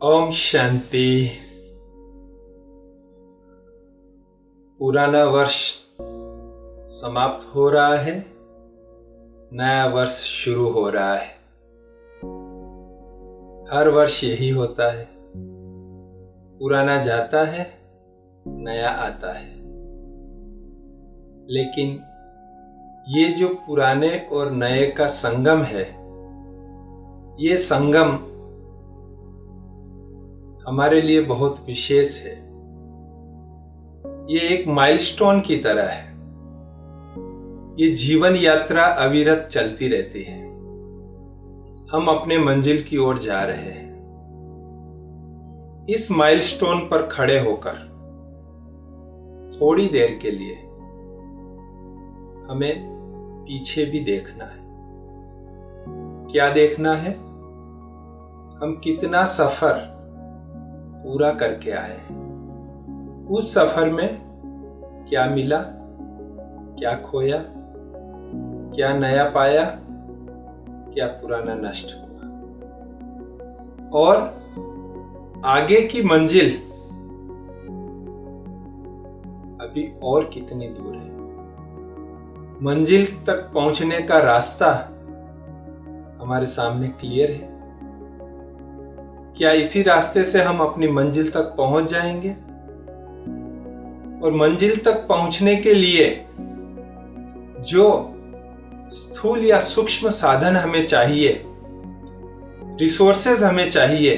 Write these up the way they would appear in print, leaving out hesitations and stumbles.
ओम शांति। पुराना वर्ष समाप्त हो रहा है, नया वर्ष शुरू हो रहा है। हर वर्ष यही होता है, पुराना जाता है, नया आता है। लेकिन ये जो पुराने और नए का संगम है, ये संगम हमारे लिए बहुत विशेष है। ये एक माइलस्टोन की तरह है। ये जीवन यात्रा अविरत चलती रहती है। हम अपने मंजिल की ओर जा रहे हैं। इस माइलस्टोन पर खड़े होकर थोड़ी देर के लिए हमें पीछे भी देखना है। क्या देखना है? हम कितना सफर पूरा करके आए हैं। उस सफर में क्या मिला, क्या खोया, क्या नया पाया, क्या पुराना नष्ट हुआ, और आगे की मंजिल अभी और कितनी दूर है। मंजिल तक पहुंचने का रास्ता हमारे सामने क्लियर है। क्या इसी रास्ते से हम अपनी मंजिल तक पहुंच जाएंगे? और मंजिल तक पहुंचने के लिए जो स्थूल या सूक्ष्म साधन हमें चाहिए, रिसोर्सेज हमें चाहिए,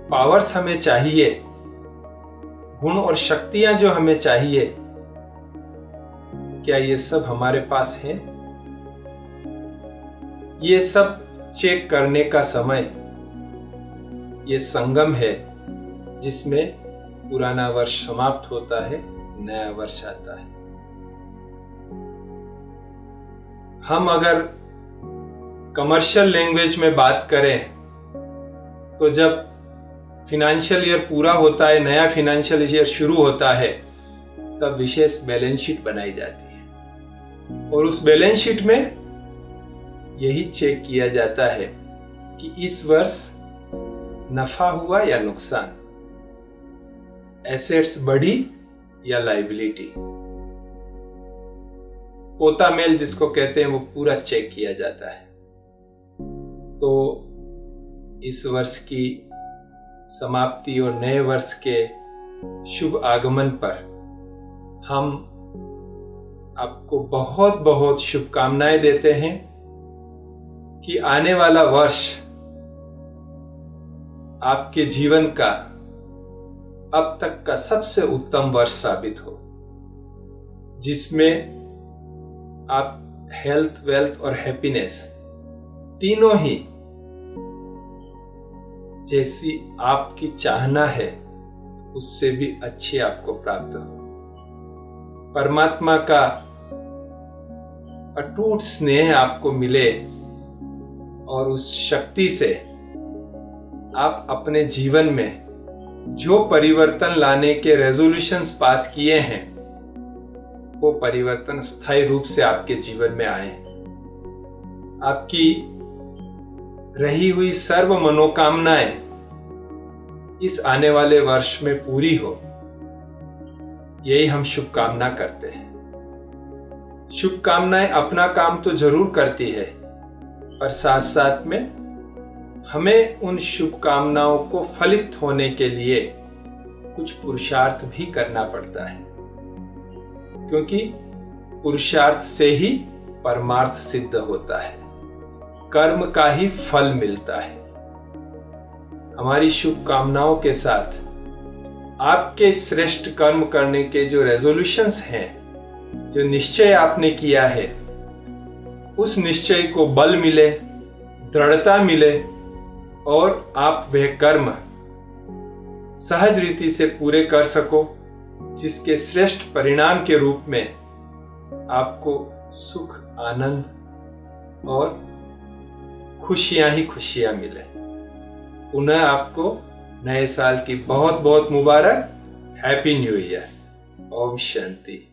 पावर्स हमें चाहिए, गुण और शक्तियां जो हमें चाहिए, क्या ये सब हमारे पास है? ये सब चेक करने का समय ये संगम है, जिसमें पुराना वर्ष समाप्त होता है, नया वर्ष आता है। हम अगर कमर्शियल लैंग्वेज में बात करें तो जब फिनेंशियल ईयर पूरा होता है, नया फिनेंशियल ईयर शुरू होता है, तब विशेष बैलेंस शीट बनाई जाती है। और उस बैलेंस शीट में यही चेक किया जाता है कि इस वर्ष नफा हुआ या नुकसान, एसेट्स बढ़ी या लायबिलिटी, पोता मेल जिसको कहते हैं, वो पूरा चेक किया जाता है। तो इस वर्ष की समाप्ति और नए वर्ष के शुभ आगमन पर हम आपको बहुत बहुत शुभकामनाएं देते हैं कि आने वाला वर्ष आपके जीवन का अब तक का सबसे उत्तम वर्ष साबित हो, जिसमें आप हेल्थ, वेल्थ और हैप्पीनेस तीनों ही जैसी आपकी चाहना है उससे भी अच्छी आपको प्राप्त हो। परमात्मा का अटूट स्नेह आपको मिले और उस शक्ति से आप अपने जीवन में जो परिवर्तन लाने के रेजोल्यूशंस पास किए हैं, वो परिवर्तन स्थायी रूप से आपके जीवन में आए। आपकी रही हुई सर्व मनोकामनाएं इस आने वाले वर्ष में पूरी हो, यही हम शुभकामना करते हैं। शुभकामनाएं अपना काम तो जरूर करती है, पर साथ साथ में हमें उन शुभकामनाओं को फलित होने के लिए कुछ पुरुषार्थ भी करना पड़ता है, क्योंकि पुरुषार्थ से ही परमार्थ सिद्ध होता है, कर्म का ही फल मिलता है। हमारी शुभकामनाओं के साथ आपके श्रेष्ठ कर्म करने के जो रेजोल्यूशंस हैं, जो निश्चय आपने किया है, उस निश्चय को बल मिले, दृढ़ता मिले और आप वह कर्म सहज रीति से पूरे कर सको, जिसके श्रेष्ठ परिणाम के रूप में आपको सुख, आनंद और खुशियां ही खुशियां मिले। पुनः आपको नए साल की बहुत बहुत मुबारक। Happy new year. ओम शांति।